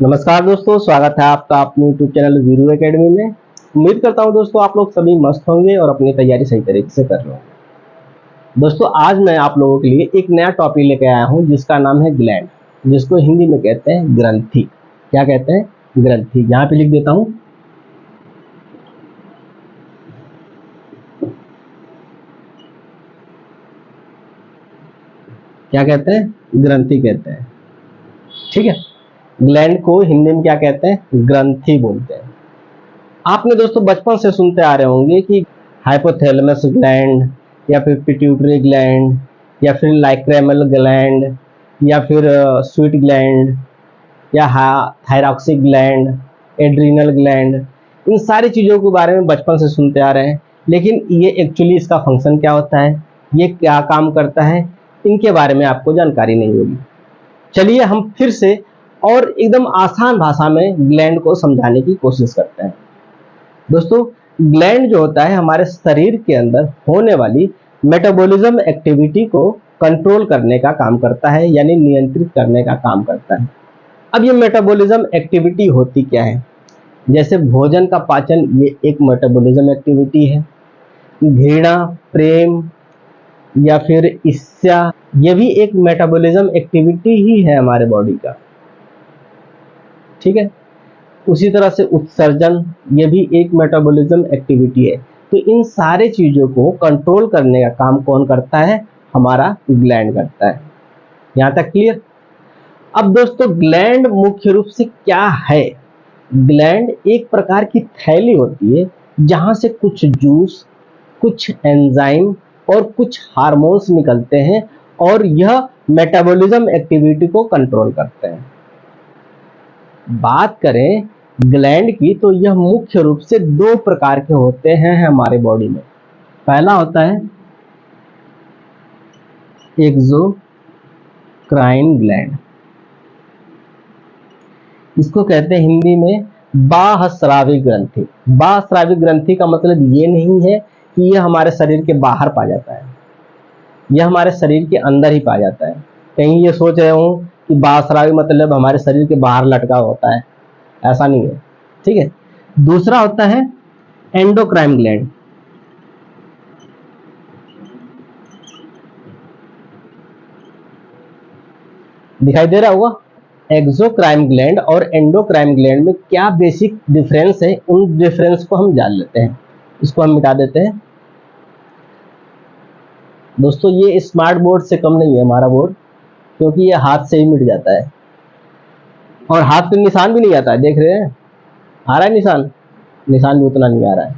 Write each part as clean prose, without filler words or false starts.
नमस्कार दोस्तों, स्वागत है आपका अपने YouTube चैनल वीरू एकेडमी में। उम्मीद करता हूं दोस्तों आप लोग सभी मस्त होंगे और अपनी तैयारी सही तरीके से कर रहे होंगे। दोस्तों आज मैं आप लोगों के लिए एक नया टॉपिक लेके आया हूं जिसका नाम है ग्लैंड, जिसको हिंदी में कहते हैं ग्रंथि। क्या कहते हैं? ग्रंथि। यहाँ पे लिख देता हूँ। क्या कहते हैं? ग्रंथि कहते हैं। ठीक है, ग्लैंड को हिंदी में क्या कहते हैं? ग्रंथि बोलते हैं। आपने दोस्तों बचपन से सुनते आ रहे होंगे कि हाइपोथैलेमस ग्लैंड या फिर पिट्यूटरी ग्लैंड या फिर लाइक्रेमल ग्लैंड या फिर स्वीट ग्लैंड या थायरॉक्सिक ग्लैंड, एड्रीनल ग्लैंड, इन सारी चीज़ों के बारे में बचपन से सुनते आ रहे हैं। लेकिन ये एक्चुअली इसका फंक्शन क्या होता है, ये क्या काम करता है, इनके बारे में आपको जानकारी नहीं होगी। चलिए हम फिर से और एकदम आसान भाषा में ग्लैंड को समझाने की कोशिश करते हैं। दोस्तों ग्लैंड जो होता है हमारे शरीर के अंदर होने वाली मेटाबॉलिज्म एक्टिविटी को कंट्रोल करने का काम करता है, यानी नियंत्रित करने का काम करता है। अब ये मेटाबॉलिज्म एक्टिविटी होती क्या है? जैसे भोजन का पाचन, ये एक मेटाबॉलिज्म एक्टिविटी है। घृणा, प्रेम या फिर ईर्ष्या, ये भी एक मेटाबॉलिज्म एक्टिविटी ही है हमारे बॉडी का। ठीक है, उसी तरह से उत्सर्जन, ये भी एक मेटाबॉलिज्म एक्टिविटी है। तो इन सारे चीजों को कंट्रोल करने का काम कौन करता है? हमारा ग्लैंड करता है। यहाँ तक क्लियर? अब दोस्तों ग्लैंड मुख्य रूप से क्या है? ग्लैंड एक प्रकार की थैली होती है जहां से कुछ जूस, कुछ एंजाइम और कुछ हार्मोन्स निकलते हैं और यह मेटाबॉलिज्म एक्टिविटी को कंट्रोल करते हैं। बात करें ग्लैंड की तो यह मुख्य रूप से दो प्रकार के होते हैं हमारे बॉडी में। पहला होता है एक्सोक्राइन ग्लैंड, इसको कहते हैं हिंदी में बाह्यस्रावी ग्रंथि। बाह्यस्रावी ग्रंथि का मतलब ये नहीं है कि यह हमारे शरीर के बाहर पाया जाता है, यह हमारे शरीर के अंदर ही पाया जाता है। कहीं ये सोच रहे हो कि बाह्यस्रावी मतलब हमारे शरीर के बाहर लटका होता है, ऐसा नहीं है। ठीक है, दूसरा होता है एंडोक्राइन ग्लैंड। दिखाई दे रहा होगा। एक्सोक्राइन ग्लैंड और एंडोक्राइन ग्लैंड में क्या बेसिक डिफरेंस है, उन डिफरेंस को हम जान लेते हैं। इसको हम मिटा देते हैं। दोस्तों ये स्मार्ट बोर्ड से कम नहीं है हमारा बोर्ड, क्योंकि ये हाथ से ही मिट जाता है और हाथ पे निशान भी नहीं आता है। देख रहे हैं, आ रहा है निशान? निशान भी उतना नहीं आ रहा है।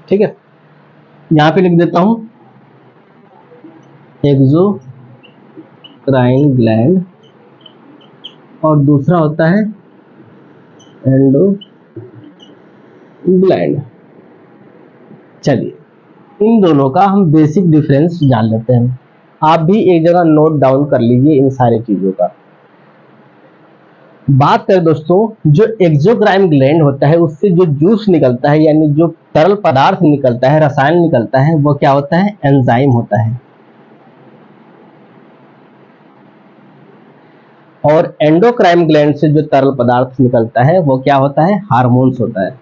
ठीक है, यहाँ पे लिख देता हूं एक्सोक्राइन ग्लैंड और दूसरा होता है एंडोग्लैंड। चलिए इन दोनों का हम बेसिक डिफरेंस जान लेते हैं। आप भी एक जगह नोट डाउन कर लीजिए इन सारी चीजों का। बात करें दोस्तों, जो एक्सोक्राइन ग्लैंड होता है उससे जो जूस निकलता है, यानी जो तरल पदार्थ निकलता है, रसायन निकलता है, वो क्या होता है? एंजाइम होता है। और एंडोक्राइन ग्लैंड से जो तरल पदार्थ निकलता है वो क्या होता है? हार्मोन्स होता है।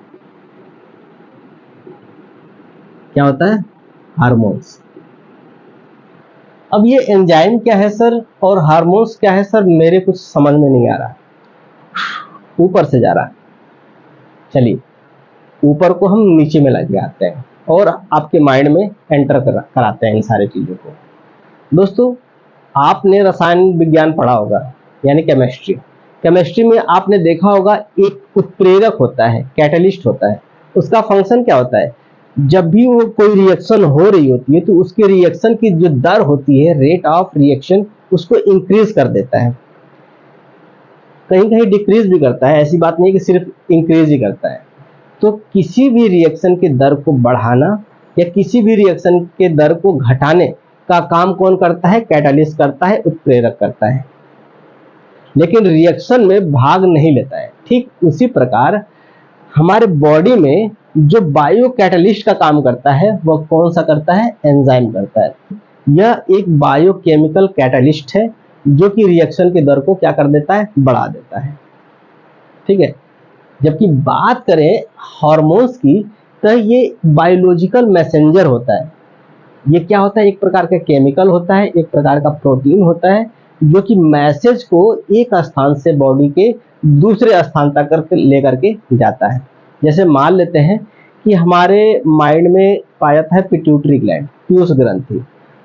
क्या होता है? हार्मोन्स। अब ये एंजाइम क्या है सर और हार्मोन्स क्या है सर, मेरे कुछ समझ में नहीं आ रहा, ऊपर से जा रहा है। चलिए ऊपर को हम नीचे में लेके आते हैं और आपके माइंड में एंटर कराते हैं इन सारी चीजों को। दोस्तों आपने रसायन विज्ञान पढ़ा होगा, यानी केमिस्ट्री। केमिस्ट्री में आपने देखा होगा एक उत्प्रेरक होता है, कैटलिस्ट होता है। उसका फंक्शन क्या होता है? जब भी वो कोई रिएक्शन हो रही होती है तो उसके रिएक्शन की जो दर होती है, रेट ऑफ रिएक्शन, उसको इंक्रीज कर देता है। कहीं कहीं डिक्रीज भी करता है, ऐसी बात नहीं कि सिर्फ इंक्रीज ही करता है। तो किसी भी रिएक्शन के दर को बढ़ाना या किसी भी रिएक्शन के दर को घटाने का काम कौन करता है? कैटलिस्ट करता है, उत्प्रेरक करता है, लेकिन रिएक्शन में भाग नहीं लेता है। ठीक उसी प्रकार हमारे बॉडी में जो बायो कैटलिस्ट का काम करता है वह कौन सा करता है? एंजाइम करता है। यह एक बायोकेमिकल कैटलिस्ट है जो कि रिएक्शन की दर को क्या कर देता है? बढ़ा देता है। ठीक है। जबकि बात करें हार्मोन्स की, तो ये बायोलॉजिकल मैसेंजर होता है। ये क्या होता है? एक प्रकार का केमिकल होता है, एक प्रकार का प्रोटीन होता है, जो कि मैसेज को एक स्थान से बॉडी के दूसरे स्थान तक लेकर के जाता है। जैसे मान लेते हैं कि हमारे माइंड में पाया जाता है पिट्यूटरी ग्लैंड, पीयूष ग्रंथि।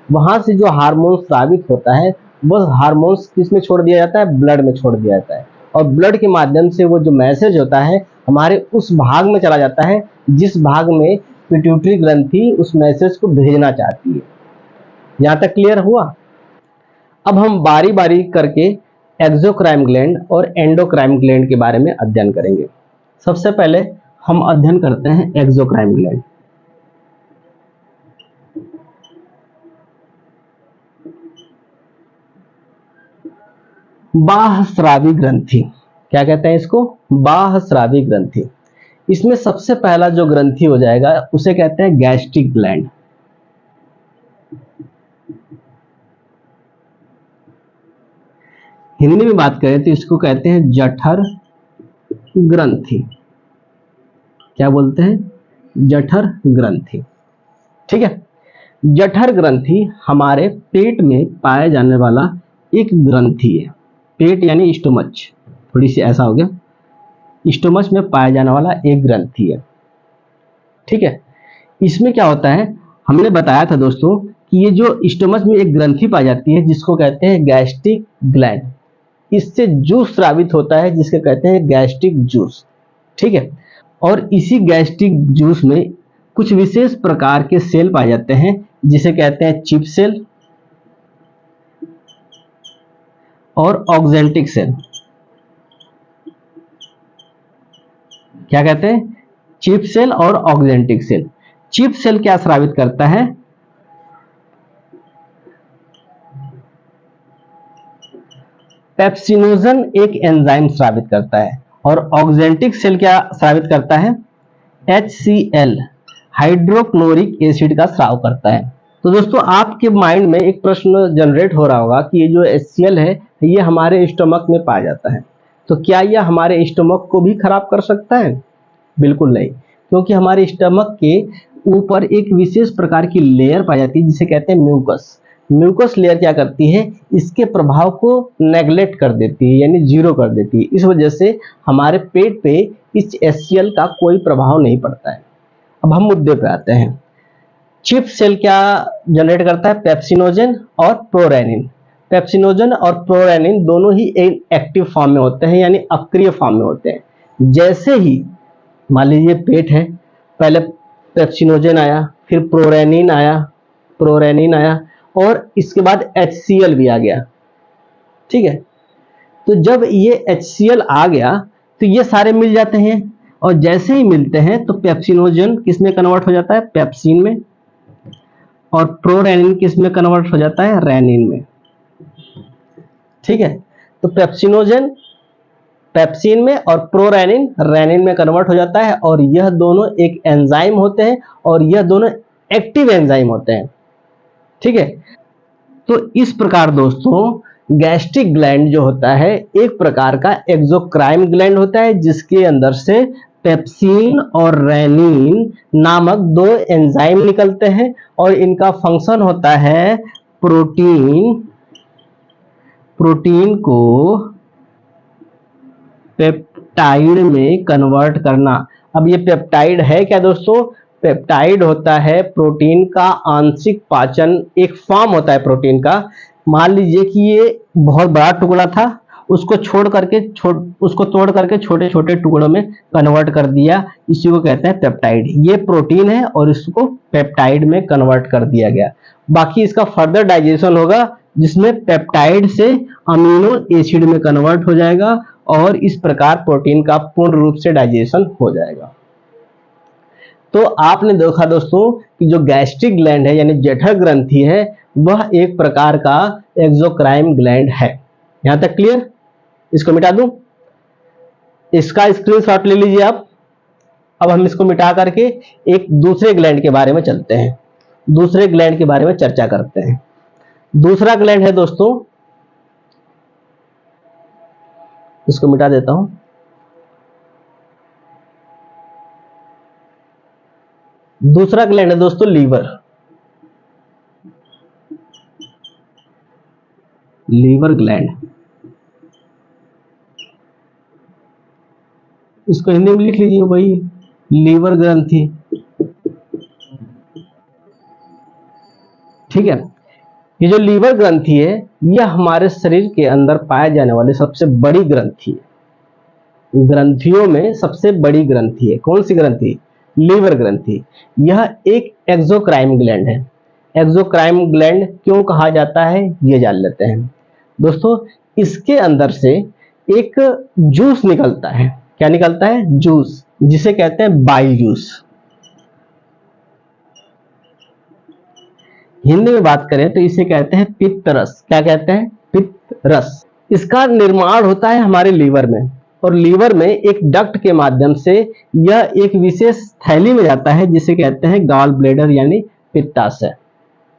वहां से जो हार्मोन स्रावित होता है, वो हार्मोन्स किस में छोड़ दिया जाता है? ब्लड में छोड़ दिया जाता है। और ब्लड के माध्यम से वो जो मैसेज होता है हमारे उस भाग में चला जाता है जिस भाग में पिट्यूटरी ग्रंथि उस मैसेज को भेजना चाहती है। यहां तक क्लियर हुआ? अब हम बारी बारी करके एक्सोक्राइन ग्लैंड और एंडोक्राइन ग्लैंड के बारे में अध्ययन करेंगे। सबसे पहले हम अध्ययन करते हैं एक्सोक्राइन ग्लैंड। बाह्यस्रावी ग्रंथि, क्या कहते हैं इसको? बाह्यस्रावी ग्रंथि। इसमें सबसे पहला जो ग्रंथि हो जाएगा उसे कहते हैं गैस्ट्रिक ग्लैंड। हिंदी में बात करें तो इसको कहते हैं जठर ग्रंथि। क्या बोलते हैं? जठर ग्रंथि। ठीक है। जठर ग्रंथि हमारे पेट में पाया जाने वाला एक ग्रंथि है। पेट यानी स्टोमच, थोड़ी सी ऐसा हो गया, स्टोमच में पाया जाने वाला एक ग्रंथि है। ठीक है। इसमें क्या होता है, हमने बताया था दोस्तों कि ये जो स्टोमच में एक ग्रंथि पाई जाती है जिसको कहते हैं गैस्ट्रिक ग्लैंड, इससे जूस स्रावित होता है जिसके कहते हैं गैस्ट्रिक जूस। ठीक है। और इसी गैस्ट्रिक जूस में कुछ विशेष प्रकार के सेल पाए जाते हैं जिसे कहते हैं चिप सेल और ऑक्जेंटिक सेल। क्या कहते हैं? चिप सेल और ऑक्जेंटिक सेल। चिप सेल क्या स्रावित करता है? पेप्सिनोजन एक एंजाइम स्रावित करता है। और ऑक्जेंटिक सेल क्या स्रावित करता है? HCl हाइड्रोक्लोरिक एसिड का स्राव करता है। तो दोस्तों आपके माइंड में एक प्रश्न जनरेट हो रहा होगा कि ये जो HCl है ये हमारे स्टमक में पाया जाता है, तो क्या यह हमारे स्टमक को भी खराब कर सकता है? बिल्कुल नहीं, क्योंकि हमारे स्टमक के ऊपर एक विशेष प्रकार की लेयर पाई जाती है जिसे कहते हैं म्यूकस। म्यूकस लेयर क्या करती है? इसके प्रभाव को नेग्लेक्ट कर देती है, यानी जीरो कर देती है। इस वजह से हमारे पेट पे इस HCl का कोई प्रभाव नहीं पड़ता है। अब हम मुद्दे पे आते हैं। चिप सेल क्या जनरेट करता है? पेप्सिनोजन और प्रोरेनिन। पेप्सिनोजन और प्रोरेनिन दोनों ही एक्टिव फॉर्म में होते हैं, यानी अक्रिय फॉर्म में होते हैं। जैसे ही मान लीजिए पेट है, पहले पेप्सिनोजन आया, फिर प्रोरेनिन आया और इसके बाद HCl भी आ गया। ठीक है। तो जब ये HCl आ गया तो ये सारे मिल जाते हैं, और जैसे ही मिलते हैं तो पेप्सिनोजन किस में कन्वर्ट हो जाता है? पेप्सिन में। और प्रोरेनिन किस में कन्वर्ट हो जाता है? रेनिन में। ठीक है। तो पेप्सिनोजन पेप्सिन में और प्रोरेनिन रेनिन में कन्वर्ट हो जाता है, और यह दोनों एक एंजाइम होते हैं और यह दोनों एक्टिव एंजाइम होते हैं। ठीक है। तो इस प्रकार दोस्तों गैस्ट्रिक ग्लैंड जो होता है एक प्रकार का एक्सोक्राइन ग्लैंड होता है जिसके अंदर से पेप्सिन और रेनिन नामक दो एंजाइम निकलते हैं, और इनका फंक्शन होता है प्रोटीन को पेप्टाइड में कन्वर्ट करना। अब ये पेप्टाइड है क्या दोस्तों? पेप्टाइड होता है प्रोटीन का आंशिक पाचन, एक फॉर्म होता है प्रोटीन का। मान लीजिए कि ये बहुत बड़ा टुकड़ा था, उसको तोड़ करके छोटे छोटे टुकड़ों में कन्वर्ट कर दिया, इसी को कहते हैं पेप्टाइड। ये प्रोटीन है और इसको पेप्टाइड में कन्वर्ट कर दिया गया। बाकी इसका फर्दर डाइजेशन होगा जिसमें पेप्टाइड से अमीनो एसिड में कन्वर्ट हो जाएगा, और इस प्रकार प्रोटीन का पूर्ण रूप से डाइजेशन हो जाएगा। तो आपने देखा दोस्तों कि जो गैस्ट्रिक ग्लैंड है यानी जठर ग्रंथि है, वह एक प्रकार का एक्सोक्राइन ग्लैंड है। यहां तक क्लियर? इसको मिटा दूं, इसका स्क्रीनशॉट ले लीजिए आप। अब हम इसको मिटा करके एक दूसरे ग्लैंड के बारे में चलते हैं, दूसरे ग्लैंड के बारे में चर्चा करते हैं। दूसरा ग्लैंड है दोस्तों, इसको मिटा देता हूं, दूसरा ग्लैंड है दोस्तों लीवर। लीवर ग्लैंड, इसको हिंदी में लिख लीजिए वही, लीवर ग्रंथि। ठीक है, ये जो लीवर ग्रंथि है यह हमारे शरीर के अंदर पाए जाने वाली सबसे बड़ी ग्रंथि है। ग्रंथियों में सबसे बड़ी ग्रंथि है। कौन सी ग्रंथि? लीवर ग्रंथि। यह एक एक्सोक्राइन ग्लैंड है। एक्सोक्राइन ग्लैंड क्यों कहा जाता है ये जान लेते हैं दोस्तों। इसके अंदर से एक जूस निकलता है। क्या निकलता है? जूस, जिसे कहते हैं बाइल जूस। हिंदी में बात करें तो इसे कहते हैं पित्त रस। क्या कहते हैं? पित्त रस। इसका निर्माण होता है हमारे लीवर में, और लीवर में एक डक्ट के माध्यम से यह एक विशेष थैली में जाता है जिसे कहते हैं गॉल ब्लैडर यानी पित्ताशय।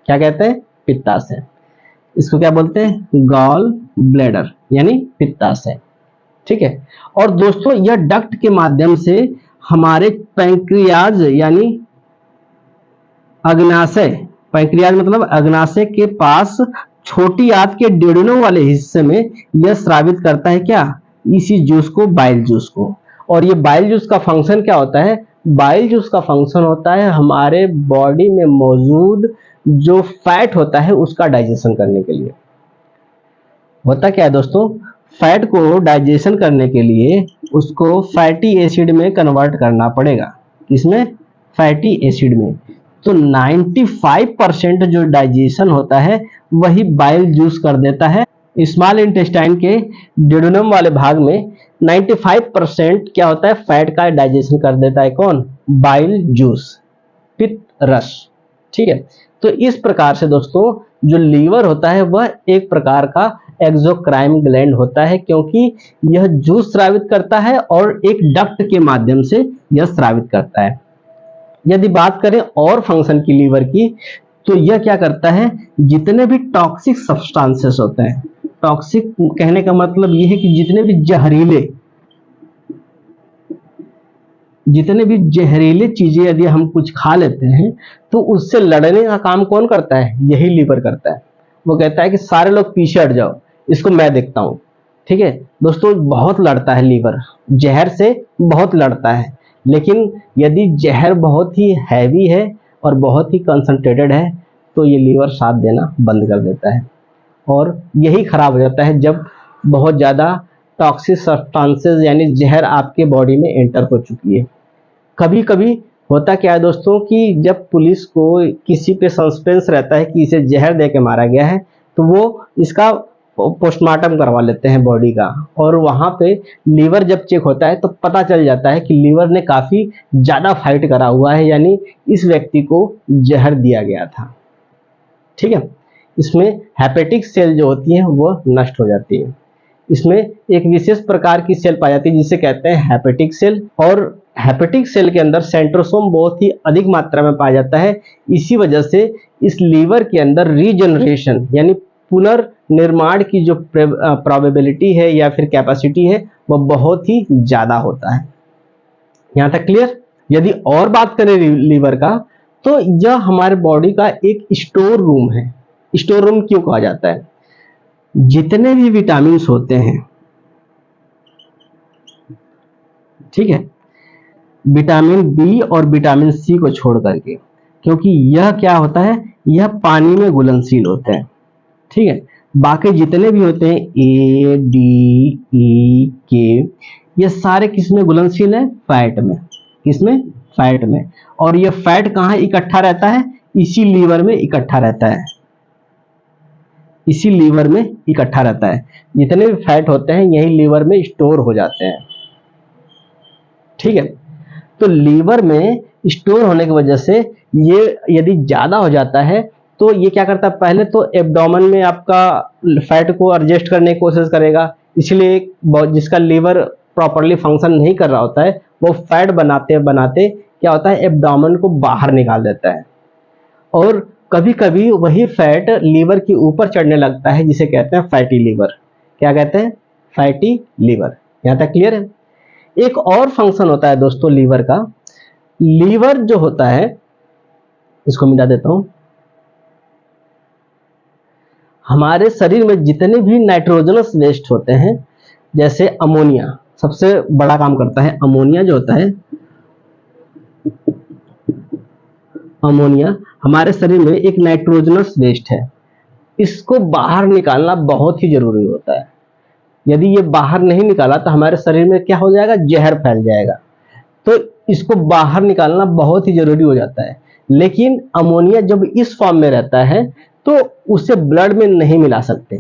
क्या कहते हैं? पित्ताशय। इसको क्या बोलते हैं? गॉल ब्लैडर यानी पित्ताशय। ठीक है, और दोस्तों यह डक्ट के माध्यम से हमारे पैंक्रियाज यानी अग्नाशय, पैंक्रियाज मतलब अग्नाशय के पास छोटी आंत के डेडुनम वाले हिस्से में यह स्रावित करता है क्या? इसी जूस को, बाइल जूस को। और ये बाइल जूस का फंक्शन क्या होता है? बाइल जूस का फंक्शन होता है हमारे बॉडी में मौजूद जो फैट होता है उसका डाइजेशन करने के लिए। होता क्या है दोस्तों? फैट को डाइजेशन करने के लिए उसको फैटी एसिड में कन्वर्ट करना पड़ेगा। इसमें फैटी एसिड में। तो 95% जो डाइजेशन होता है वही बाइल जूस कर देता है। स्मॉल इंटेस्टाइन के डेडुनम वाले भाग में 95% क्या होता है? फैट का डाइजेशन कर देता है। कौन? बाइल जूस, पित्त रस। ठीक है, तो इस प्रकार से दोस्तों जो लीवर होता है वह एक प्रकार का एक्सोक्राइन ग्लैंड होता है, क्योंकि यह जूस स्रावित करता है और एक डक्ट के माध्यम से यह स्रावित करता है। यदि बात करें और फंक्शन की लीवर की, तो यह क्या करता है? जितने भी टॉक्सिक सब्सटेंसेस होते हैं, टॉक्सिक कहने का मतलब यह है कि जितने भी जहरीले चीजें यदि हम कुछ खा लेते हैं तो उससे लड़ने का काम कौन करता है? यही लीवर करता है। वो कहता है कि सारे लोग पीछे हट जाओ, इसको मैं देखता हूं। ठीक है दोस्तों, बहुत लड़ता है लीवर, जहर से बहुत लड़ता है। लेकिन यदि जहर बहुत ही हैवी है और बहुत ही कंसंट्रेटेड है तो ये लीवर साथ देना बंद कर देता है, और यही खराब हो जाता है जब बहुत ज़्यादा टॉक्सिक सब्सटेंसेस यानी जहर आपके बॉडी में एंटर हो चुकी है। कभी कभी होता क्या है दोस्तों कि जब पुलिस को किसी पे सस्पेंस रहता है कि इसे जहर दे के मारा गया है, तो वो इसका पोस्टमार्टम करवा लेते हैं बॉडी का, और वहां पे लीवर जब चेक होता है तो पता चल जाता है कि लीवर ने काफी ज्यादा फाइट करा हुआ है, यानी इस व्यक्ति को जहर दिया गया था। ठीक है, इसमें हेपेटिक सेल जो होती है वो नष्ट हो जाती है। इसमें एक विशेष प्रकार की सेल पाई जाती है जिसे कहते हैं हेपेटिक सेल, और हेपेटिक सेल के अंदर सेंट्रोसोम बहुत ही अधिक मात्रा में पाया जाता है। इसी वजह से इस लीवर के अंदर रीजनरेशन यानी पुनर्निर्माण की जो प्रोबेबिलिटी है या फिर कैपेसिटी है वह बहुत ही ज्यादा होता है। यहां तक क्लियर? यदि और बात करें लीवर का, तो यह हमारे बॉडी का एक स्टोर रूम है। स्टोर रूम क्यों कहा जाता है? जितने भी विटामिन होते हैं, ठीक है, विटामिन बी और विटामिन सी को छोड़ करके, क्योंकि यह क्या होता है? यह पानी में घुलनशील होते हैं। ठीक है, बाकी जितने भी होते हैं ए, डी, ई, के, ये सारे किसमें घुलनशील है? फैट में। किसमें? फैट में। और ये फैट कहाँ इकट्ठा रहता है? इसी लीवर में इकट्ठा रहता है। इसी लीवर में इकट्ठा रहता है। जितने भी फैट होते हैं यही लीवर में स्टोर हो जाते हैं। ठीक है, तो लीवर में स्टोर होने की वजह से ये यदि ज्यादा हो जाता है तो ये क्या करता है? पहले तो एब्डोमेन में आपका फैट को एडजस्ट करने की कोशिश करेगा, इसलिए जिसका लीवर प्रॉपरली फंक्शन नहीं कर रहा होता है वो फैट बनाते बनाते क्या होता है? एब्डोमेन को बाहर निकाल देता है, और कभी कभी वही फैट लीवर के ऊपर चढ़ने लगता है जिसे कहते हैं फैटी लीवर। क्या कहते हैं? Fatty liver. यहां तक क्लियर है? एक और फंक्शन होता है दोस्तों लीवर का। लीवर जो होता है इसको मिटा देता हूं। हमारे शरीर में जितने भी नाइट्रोजनस वेस्ट होते हैं, जैसे अमोनिया सबसे बड़ा काम करता है। अमोनिया जो होता है, अमोनिया हमारे शरीर में एक नाइट्रोजनस वेस्ट है। इसको बाहर निकालना बहुत ही जरूरी होता है। यदि ये बाहर नहीं निकाला तो हमारे शरीर में क्या हो जाएगा, जहर फैल जाएगा। तो इसको बाहर निकालना बहुत ही जरूरी हो जाता है। लेकिन अमोनिया जब इस फॉर्म में रहता है तो उसे ब्लड में नहीं मिला सकते।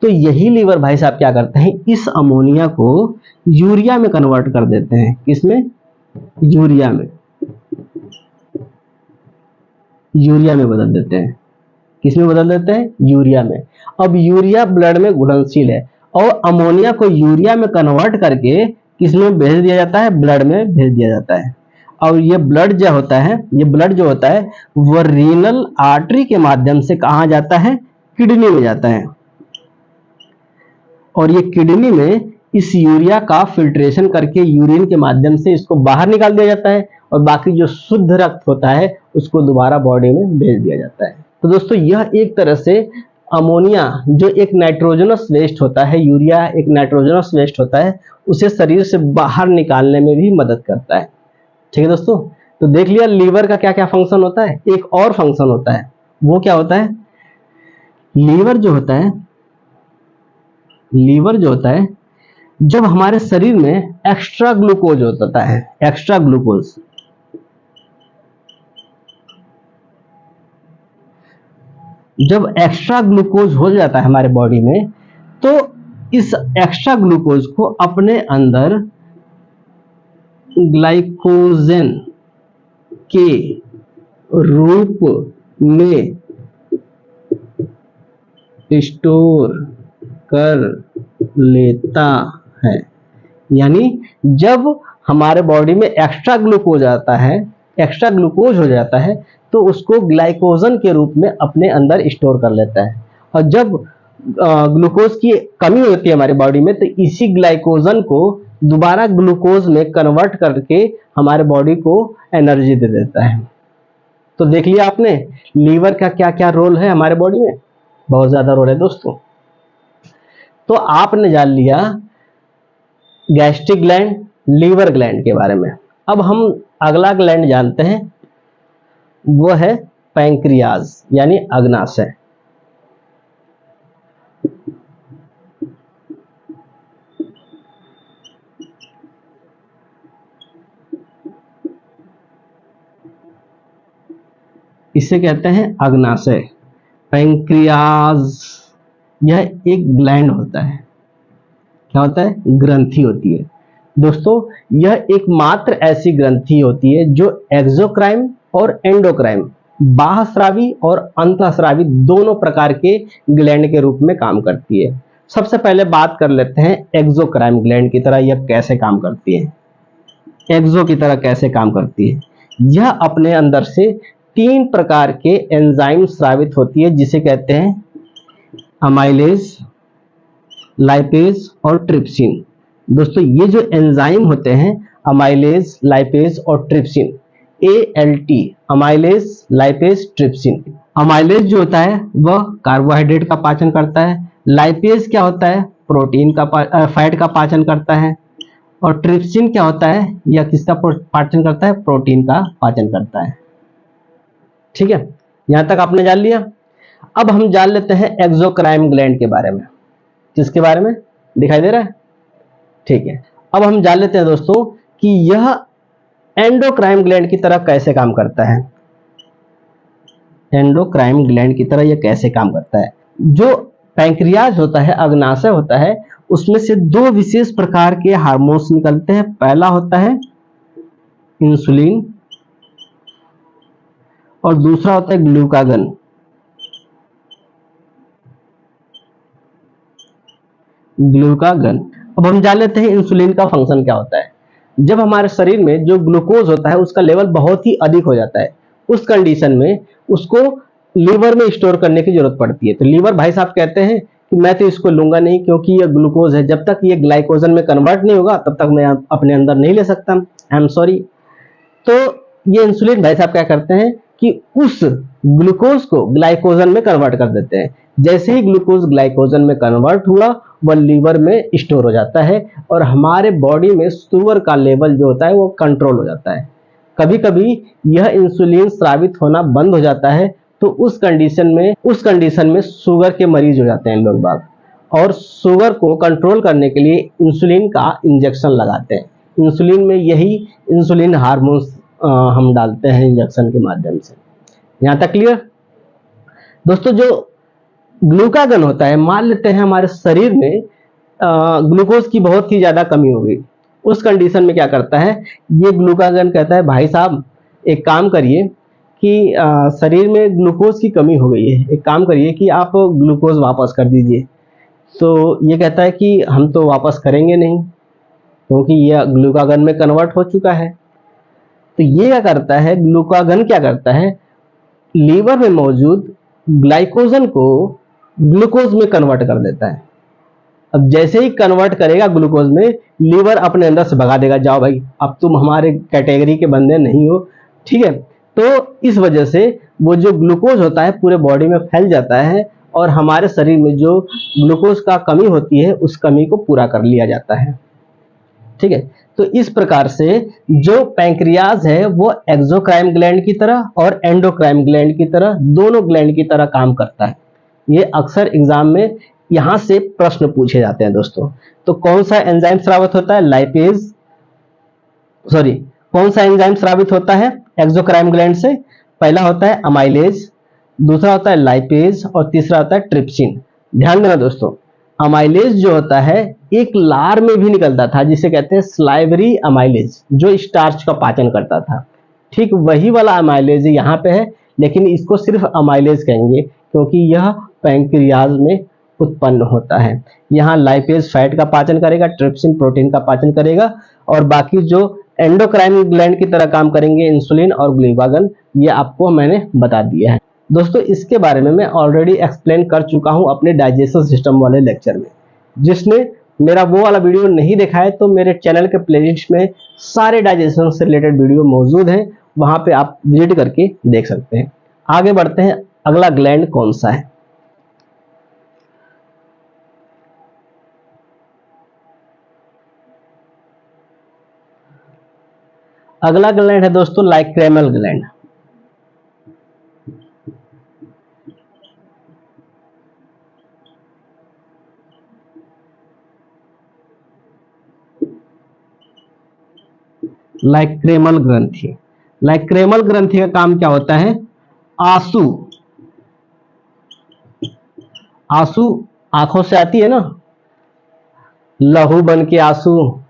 तो यही लीवर भाई साहब क्या करते हैं, इस अमोनिया को यूरिया में कन्वर्ट कर देते हैं। किसमें, यूरिया में, यूरिया में बदल देते हैं। किसमें बदल देते हैं, यूरिया में। अब यूरिया ब्लड में घुलनशील है और अमोनिया को यूरिया में कन्वर्ट करके किसमें भेज दिया जाता है, ब्लड में भेज दिया जाता है। और ये ब्लड जो होता है, ये ब्लड जो होता है वो रीनल आर्टरी के माध्यम से कहां जाता है, किडनी में जाता है। और ये किडनी में इस यूरिया का फिल्ट्रेशन करके यूरिन के माध्यम से इसको बाहर निकाल दिया जाता है और बाकी जो शुद्ध रक्त होता है उसको दोबारा बॉडी में भेज दिया जाता है। तो दोस्तों यह एक तरह से अमोनिया जो एक नाइट्रोजनस वेस्ट होता है, यूरिया एक नाइट्रोजनस वेस्ट होता है, उसे शरीर से बाहर निकालने में भी मदद करता है। ठीक है दोस्तों, तो देख लिया लीवर का क्या क्या फंक्शन होता है। एक और फंक्शन होता है, वो क्या होता है, लीवर जो होता है, लीवर जो होता है जब हमारे शरीर में एक्स्ट्रा ग्लूकोज होता है, एक्स्ट्रा ग्लूकोज, जब एक्स्ट्रा ग्लूकोज हो जाता है हमारे बॉडी में, तो इस एक्स्ट्रा ग्लूकोज को अपने अंदर ग्लाइकोजन के रूप में स्टोर कर लेता है। यानी जब हमारे बॉडी में एक्स्ट्रा ग्लूकोज आता है, एक्स्ट्रा ग्लूकोज हो जाता है, तो उसको ग्लाइकोजन के रूप में अपने अंदर स्टोर कर लेता है। और जब ग्लूकोज की कमी होती है हमारी बॉडी में, तो इसी ग्लाइकोजन को दोबारा ग्लूकोज में कन्वर्ट करके हमारे बॉडी को एनर्जी दे देता है। तो देख लिया आपने लीवर का क्या क्या रोल है हमारे बॉडी में, बहुत ज्यादा रोल है दोस्तों। तो आपने जान लिया गैस्ट्रिक ग्लैंड, लीवर ग्लैंड के बारे में। अब हम अगला ग्लैंड जानते हैं, वो है पैंक्रियाज यानी अग्नाशय। इसे कहते हैं अग्नाशय, पैंक्रियाज। यह एक ग्लैंड होता है, क्या होता है, ग्रंथि होती है दोस्तों। यह एकमात्र ऐसी ग्रंथि होती है जो एक्सोक्राइन और एंडोक्राइन, बाह्यस्रावी और अंतःस्रावी दोनों प्रकार के ग्लैंड के रूप में काम करती है। सबसे पहले बात कर लेते हैं एक्सोक्राइन ग्लैंड की तरह यह कैसे काम करती है, एक्सो की तरह कैसे काम करती है। यह अपने अंदर से 3 प्रकार के एंजाइम स्रावित होती है, जिसे कहते हैं अमाइलेज, लाइपेज और ट्रिप्सिन। दोस्तों ये जो एंजाइम होते हैं अमाइलेज, लाइपेज और trypsin, ALT, amylase, lipase, trypsin. Amylase जो होता है वह कार्बोहाइड्रेट का पाचन करता है, लाइपेज क्या होता है, प्रोटीन का फैट का पाचन करता है, और ट्रिप्सिन क्या होता है, यह किसका पाचन करता है, प्रोटीन का पाचन करता है। ठीक है, यहां तक आपने जान लिया। अब हम जान लेते हैं एक्सोक्राइन ग्लैंड के बारे में। किसके बारे में, दिखाई दे रहा है, ठीक है। अब हम जान लेते हैं दोस्तों कि यह एंडोक्राइन ग्लैंड की तरह कैसे काम करता है। एंडोक्राइन ग्लैंड की तरह यह कैसे काम करता है। जो पैंक्रियाज होता है, अग्नाशय होता है, उसमें से 2 विशेष प्रकार के हार्मोन्स निकलते हैं। पहला होता है इंसुलिन और दूसरा होता है ग्लूकागन। ग्लूकागन। अब हम जान लेते हैं इंसुलिन का फंक्शन क्या होता है। जब हमारे शरीर में जो ग्लूकोज होता है उसका लेवल बहुत ही अधिक हो जाता है, उस कंडीशन में उसको लीवर में स्टोर करने की जरूरत पड़ती है। तो लीवर भाई साहब कहते हैं कि मैं तो इसको लूंगा नहीं, क्योंकि ये ग्लूकोज है, जब तक ये ग्लाइकोजन में कन्वर्ट नहीं होगा तब तक मैं अपने अंदर नहीं ले सकता, आई एम सॉरी। तो ये इंसुलिन भाई साहब क्या करते हैं, कि उस ग्लूकोज को ग्लाइकोजन में कन्वर्ट कर देते हैं। जैसे ही ग्लूकोज ग्लाइकोजन में कन्वर्ट हुआ वह लीवर में स्टोर हो जाता है और हमारे बॉडी में शुगर का लेवल जो होता है वो कंट्रोल हो जाता है। कभी कभी यह इंसुलिन स्रावित होना बंद हो जाता है, तो उस कंडीशन में शुगर के मरीज हो जाते हैं लोग बाग, और शुगर को कंट्रोल करने के लिए इंसुलिन का इंजेक्शन लगाते हैं। इंसुलिन में यही इंसुलिन हार्मोन्स हम डालते हैं इंजेक्शन के माध्यम से। यहाँ तक क्लियर? दोस्तों, जो ग्लूकागन होता है, मान लेते हैं हमारे शरीर में ग्लूकोज की बहुत ही ज्यादा कमी हो गई, उस कंडीशन में क्या करता है, ये ग्लूकागन कहता है भाई साहब एक काम करिए कि शरीर में ग्लूकोज की कमी हो गई है, एक काम करिए कि आप ग्लूकोज वापस कर दीजिए। तो ये कहता है कि हम तो वापस करेंगे नहीं, क्योंकि यह ग्लूकागन में कन्वर्ट हो चुका है। तो ये क्या करता है, ग्लूकागन क्या करता है, लीवर में मौजूद ग्लाइकोजन को ग्लूकोज में कन्वर्ट कर देता है। अब जैसे ही कन्वर्ट करेगा ग्लूकोज में, लीवर अपने अंदर से भगा देगा, जाओ भाई अब तुम हमारे कैटेगरी के बंदे नहीं हो, ठीक है। तो इस वजह से वो जो ग्लूकोज होता है पूरे बॉडी में फैल जाता है और हमारे शरीर में जो ग्लूकोज का कमी होती है उस कमी को पूरा कर लिया जाता है, ठीक है। तो इस प्रकार से जो पैंक्रियाज है वो एक्सोक्राइन ग्लैंड की तरह और एंडोक्राइन ग्लैंड की तरह, दोनों ग्लैंड की तरह काम करता है। ये अक्सर एग्जाम में यहां से प्रश्न पूछे जाते हैं दोस्तों। तो कौन सा एंजाइम स्रावित होता है कौन सा एंजाइम स्रावित होता है एक्सोक्राइन ग्लैंड से? पहला होता है अमाइलेज, दूसरा होता है लाइपेज और तीसरा होता है ट्रिप्सिन। ध्यान देना दोस्तों, अमाइलेज जो होता है एक लार में भी निकलता था जिसे कहते हैं स्लाइवरी अमाइलेज, जो स्टार्च का पाचन करता था। ठीक वही वाला अमाइलेज यहाँ पे है, लेकिन इसको सिर्फ अमाइलेज कहेंगे क्योंकि यह पैंक्रियाज में उत्पन्न होता है। यहाँ लाइपेज फैट का पाचन करेगा, ट्रिप्सिन प्रोटीन का पाचन करेगा, और बाकी जो एंडोक्राइन ग्लैंड की तरह काम करेंगे इंसुलिन और ग्लूकागन, ये आपको मैंने बता दिया है। दोस्तों, इसके बारे में मैं ऑलरेडी एक्सप्लेन कर चुका हूं अपने डाइजेशन सिस्टम वाले लेक्चर में। जिसने मेरा वो वाला वीडियो नहीं देखा है तो मेरे चैनल के प्लेलिस्ट में सारे डाइजेशन से रिलेटेड वीडियो मौजूद हैं, वहां पे आप विजिट करके देख सकते हैं। आगे बढ़ते हैं, अगला ग्लैंड कौन सा है? अगला ग्लैंड है दोस्तों लाइक्रेमल ग्लैंड। लाइक्रेमल ग्रंथि। लाइक्रेमल ग्रंथि का काम क्या होता है? आंसू आंखों से आती है ना, लहू बन के आंसू।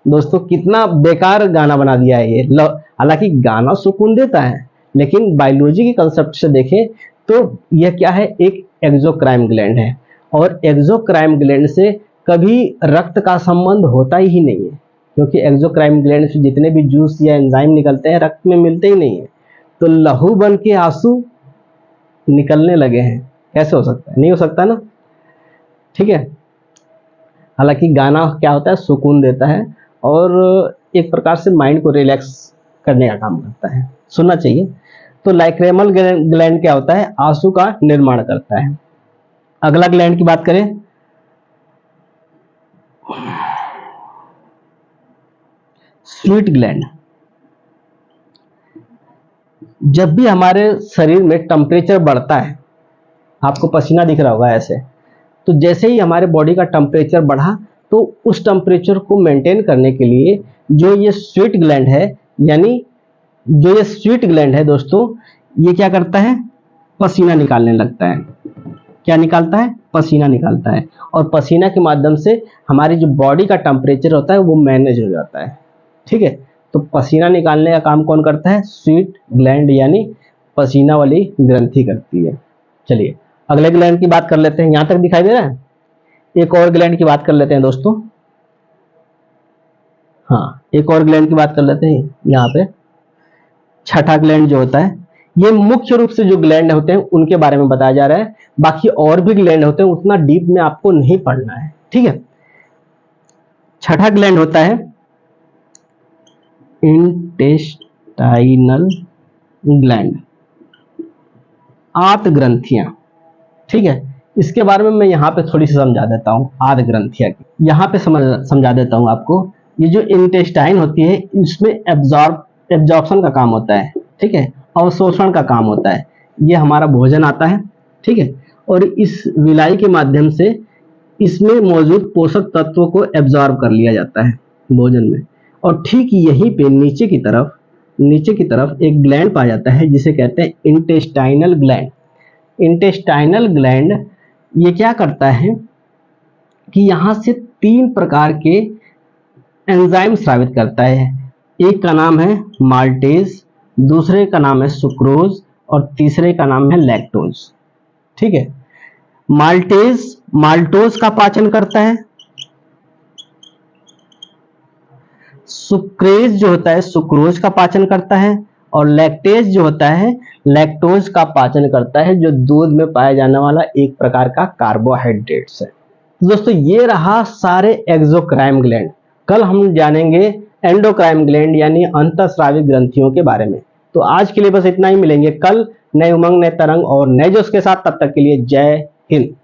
दोस्तों, कितना बेकार गाना बना दिया है ये। हालांकि गाना सुकून देता है, लेकिन बायोलॉजी के कंसेप्ट से देखें तो यह क्या है, एक एक्सोक्राइन ग्लैंड है, और एक्सोक्राइन ग्लैंड से कभी रक्त का संबंध होता ही नहीं है, क्योंकि एक्सोक्राइन ग्लैंड से जितने भी जूस या एंजाइम निकलते हैं रक्त में मिलते ही नहीं है। तो लहू बन के आंसू निकलने लगे हैं, कैसे हो सकता है? नहीं हो सकता ना, ठीक है। हालांकि गाना क्या होता है, सुकून देता है और एक प्रकार से माइंड को रिलैक्स करने का काम करता है, सुनना चाहिए। तो लाइक्रेमल ग्लैंड क्या होता है, आंसू का निर्माण करता है। अगला ग्लैंड की बात करें, स्वीट ग्लैंड। जब भी हमारे शरीर में टेम्परेचर बढ़ता है, आपको पसीना दिख रहा होगा ऐसे, तो जैसे ही हमारे बॉडी का टेम्परेचर बढ़ा तो उस टेम्परेचर को मेंटेन करने के लिए जो ये स्वीट ग्लैंड है, यानी जो ये स्वीट ग्लैंड है दोस्तों, ये क्या करता है, पसीना निकालने लगता है। क्या निकालता है? पसीना निकालता है, और पसीना के माध्यम से हमारी जो बॉडी का टेम्परेचर होता है वो मैनेज हो जाता है, ठीक है। तो पसीना निकालने का काम कौन करता है? स्वीट ग्लैंड, यानी पसीना वाली ग्रंथि करती है। चलिए अगले ग्लैंड की बात कर लेते हैं। यहां तक दिखाई दे रहा है? एक और ग्लैंड की बात कर लेते हैं दोस्तों। हाँ, एक और ग्लैंड की बात कर लेते हैं। यहाँ पे छठा ग्लैंड जो होता है, ये मुख्य रूप से जो ग्लैंड होते हैं उनके बारे में बताया जा रहा है। बाकी और भी ग्लैंड होते हैं, उतना डीप में आपको नहीं पढ़ना है, ठीक है। छठा ग्लैंड होता है इंटेस्टाइनल ग्लैंड, आत ग्रंथियां। ठीक है, इसके बारे में मैं यहाँ पे थोड़ी सी समझा देता हूँ। आत ग्रंथियां की यहाँ पे समझा देता हूँ आपको। ये जो इंटेस्टाइन होती है, इसमें एब्जॉर्प्शन का काम होता है। ठीक है, अवशोषण का काम होता है। ये हमारा भोजन आता है। ठीक है, और इस विलाई के माध्यम से इसमें मौजूद पोषक तत्वों को एब्जॉर्ब कर लिया जाता है भोजन में। और ठीक यहीं पे नीचे की तरफ एक ग्लैंड पाया जाता है जिसे कहते हैं इंटेस्टाइनल ग्लैंड। इंटेस्टाइनल ग्लैंड ये क्या करता है कि यहां से 3 प्रकार के एंजाइम स्रावित करता है। एक का नाम है माल्टेज, दूसरे का नाम है सुक्रोज और तीसरे का नाम है लैक्टोज। ठीक है, माल्टेज माल्टोज का पाचन करता है, सुक्रेज जो होता है सुक्रोज का पाचन करता है, और लैक्टेज जो होता है लैक्टोज का पाचन करता है, जो दूध में पाया जाने वाला एक प्रकार का कार्बोहाइड्रेट्स है। दोस्तों ये रहा सारे एक्सोक्राइन ग्लैंड। कल हम जानेंगे एंडोक्राइन ग्लैंड यानी अंतःस्रावी ग्रंथियों के बारे में। तो आज के लिए बस इतना ही, मिलेंगे कल नए उमंग, नए तरंग और नए जोश के साथ। तब तक के लिए जय हिंद।